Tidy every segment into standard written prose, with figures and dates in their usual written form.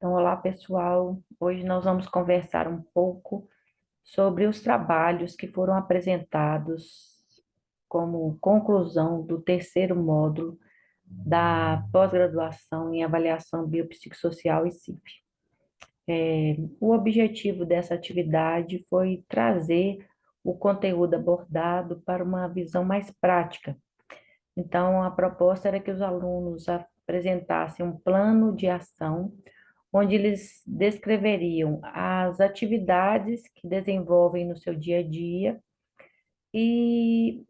Então, olá pessoal, hoje nós vamos conversar um pouco sobre os trabalhos que foram apresentados como conclusão do terceiro módulo da pós-graduação em avaliação biopsicossocial e CIF. O objetivo dessa atividade foi trazer o conteúdo abordado para uma visão mais prática. Então, a proposta era que os alunos apresentassem um plano de ação onde eles descreveriam as atividades que desenvolvem no seu dia a dia e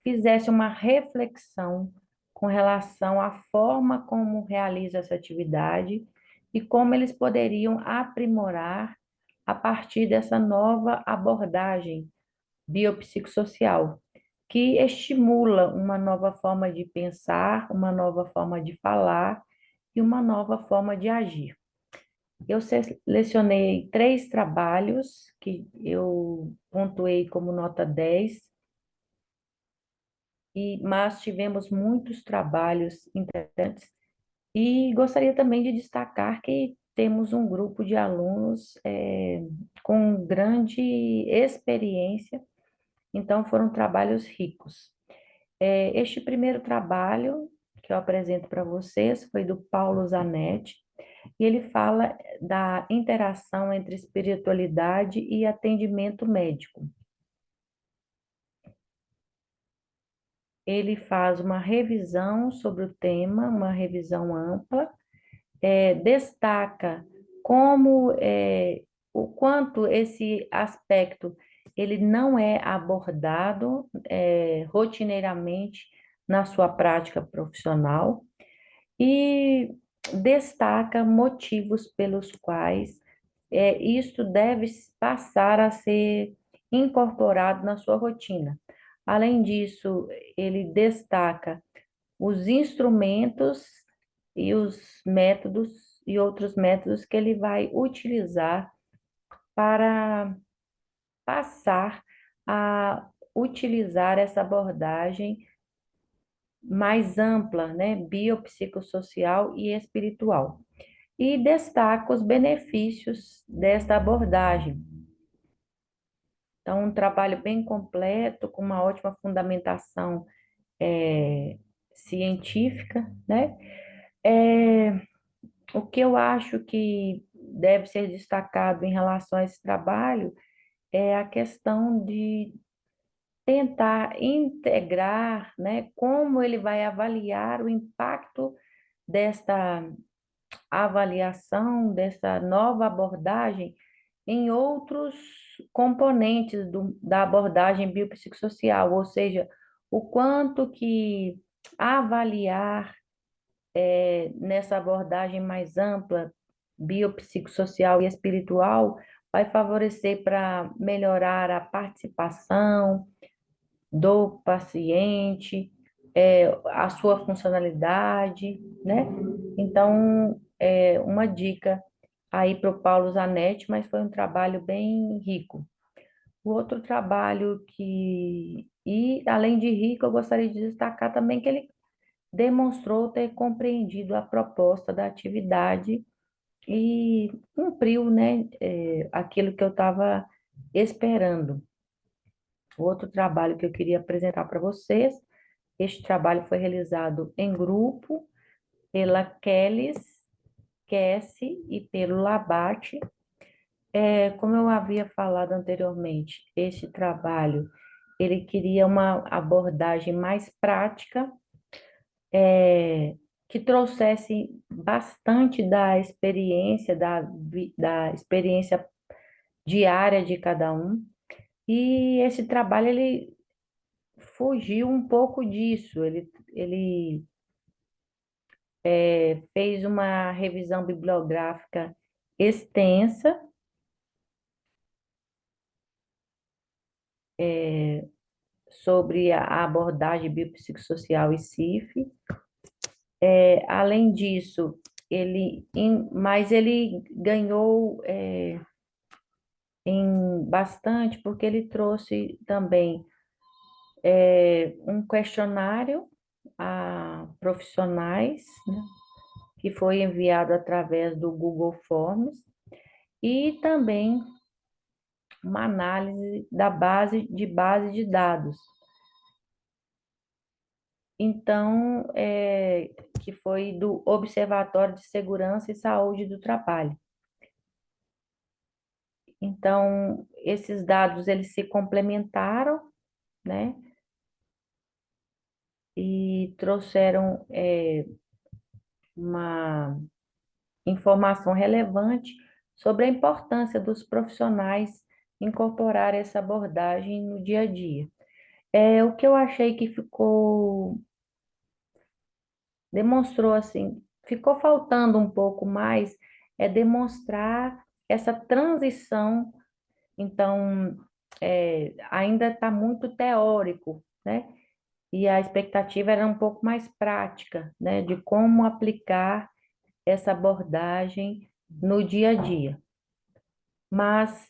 fizesse uma reflexão com relação à forma como realiza essa atividade e como eles poderiam aprimorar a partir dessa nova abordagem biopsicossocial, que estimula uma nova forma de pensar, uma nova forma de falar e uma nova forma de agir. Eu selecionei três trabalhos que eu pontuei como nota 10, mas tivemos muitos trabalhos interessantes. E gostaria também de destacar que temos um grupo de alunos com grande experiência, então foram trabalhos ricos. Este primeiro trabalho que eu apresento para vocês foi do Paulo Zanetti, e ele fala da interação entre espiritualidade e atendimento médico. Ele faz uma revisão sobre o tema, uma revisão ampla, destaca o quanto esse aspecto ele não é abordado rotineiramente na sua prática profissional e destaca motivos pelos quais isso deve passar a ser incorporado na sua rotina. Além disso, ele destaca os instrumentos e os métodos e outros métodos que ele vai utilizar para passar a utilizar essa abordagem mais ampla, né, biopsicossocial e espiritual. E destaca os benefícios desta abordagem. Então, um trabalho bem completo, com uma ótima fundamentação científica, né? É, o que eu acho que deve ser destacado em relação a esse trabalho é a questão de tentar integrar, né, como ele vai avaliar o impacto desta avaliação, dessa nova abordagem em outros componentes da abordagem biopsicossocial, ou seja, o quanto que avaliar nessa abordagem mais ampla, biopsicossocial e espiritual, vai favorecer para melhorar a participação do paciente, a sua funcionalidade, né? Então, uma dica aí para o Paulo Zanetti, mas foi um trabalho bem rico. O outro trabalho e além de rico, eu gostaria de destacar também que ele demonstrou ter compreendido a proposta da atividade e cumpriu, né, aquilo que eu estava esperando. O outro trabalho que eu queria apresentar para vocês, este trabalho foi realizado em grupo pela Cassie e pelo Labate. Como eu havia falado anteriormente, este trabalho, ele queria uma abordagem mais prática, que trouxesse bastante da experiência, da experiência diária de cada um. E esse trabalho, ele fugiu um pouco disso. Ele fez uma revisão bibliográfica extensa, sobre a abordagem biopsicossocial e CIF. Além disso, mas ele ganhou em bastante porque ele trouxe também um questionário a profissionais, né, que foi enviado através do Google Forms, e também uma análise da base de dados. Então, que foi do Observatório de Segurança e Saúde do Trabalho. Então, esses dados eles se complementaram, né, e trouxeram uma informação relevante sobre a importância dos profissionais incorporar essa abordagem no dia a dia. O que eu achei que demonstrou assim, ficou faltando um pouco mais, é demonstrar essa transição. Então, ainda está muito teórico, né? E a expectativa era um pouco mais prática, né? De como aplicar essa abordagem no dia a dia. Mas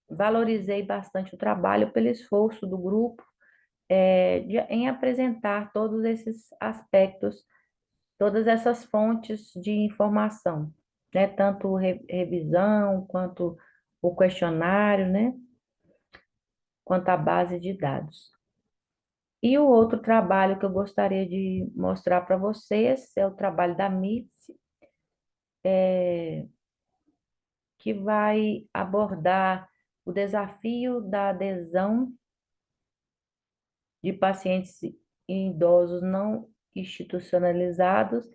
valorizei bastante o trabalho pelo esforço do grupo em apresentar todos esses aspectos, todas essas fontes de informação, né? Tanto revisão, quanto o questionário, né? Quanto a base de dados. E o outro trabalho que eu gostaria de mostrar para vocês é o trabalho da MITS, que vai abordar o desafio da adesão de pacientes idosos não institucionalizados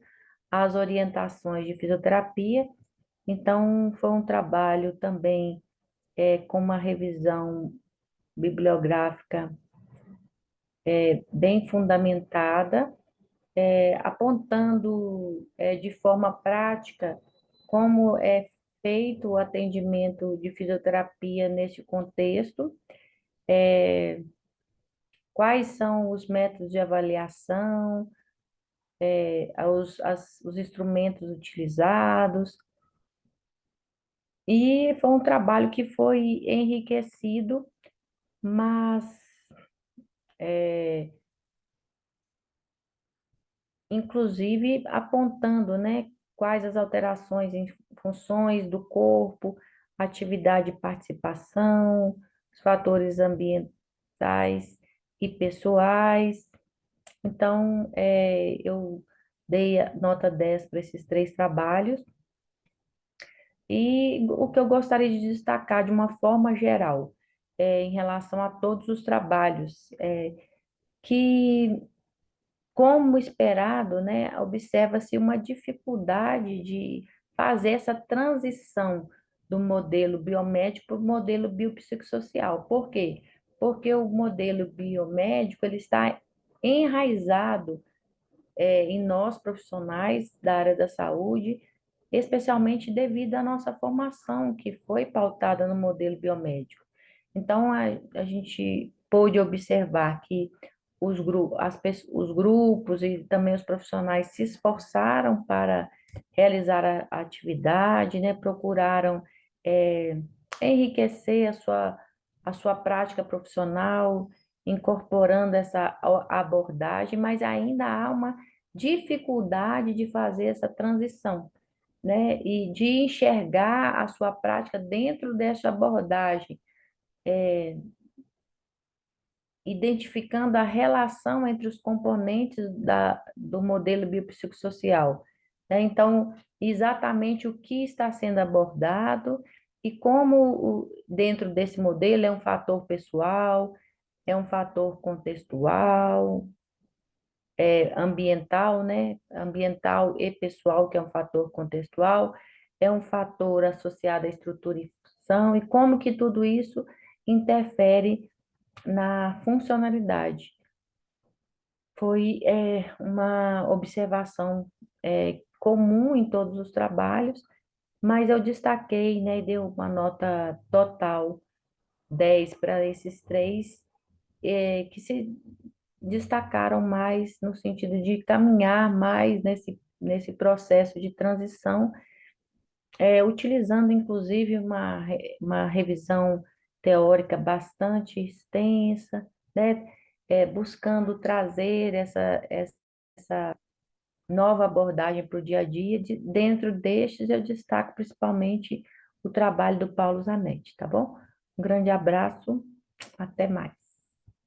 às orientações de fisioterapia. Então, foi um trabalho também com uma revisão bibliográfica bem fundamentada, apontando de forma prática como é feito o atendimento de fisioterapia nesse contexto, quais são os métodos de avaliação, os instrumentos utilizados, e foi um trabalho que foi enriquecido, mas inclusive apontando, né, quais as alterações em funções do corpo, atividade e participação, os fatores ambientais e pessoais. Então, eu dei a nota 10 para esses três trabalhos. E o que eu gostaria de destacar de uma forma geral, em relação a todos os trabalhos, que como esperado, né, observa-se uma dificuldade de fazer essa transição do modelo biomédico para o modelo biopsicossocial. Por quê? Porque o modelo biomédico ele está enraizado em nós profissionais da área da saúde, especialmente devido à nossa formação, que foi pautada no modelo biomédico. Então, a gente pôde observar que os grupos e também os profissionais se esforçaram para realizar a atividade, né? Procuraram é, enriquecer a sua prática profissional, incorporando essa abordagem, mas ainda há uma dificuldade de fazer essa transição, né? E de enxergar a sua prática dentro dessa abordagem, identificando a relação entre os componentes do modelo biopsicossocial, né? Então, exatamente o que está sendo abordado e como dentro desse modelo é um fator pessoal, é um fator contextual, ambiental, né? Ambiental e pessoal, que é um fator contextual, é um fator associado à estrutura e função, e como que tudo isso interfere na funcionalidade. Foi uma observação comum em todos os trabalhos, mas eu destaquei, né, e dei uma nota total 10 para esses três, que se destacaram mais no sentido de caminhar mais nesse processo de transição, utilizando inclusive uma revisão teórica bastante extensa, né? Buscando trazer nova abordagem para o dia a dia. Dentro destes, eu destaco principalmente o trabalho do Paulo Zanetti, tá bom? Um grande abraço, até mais.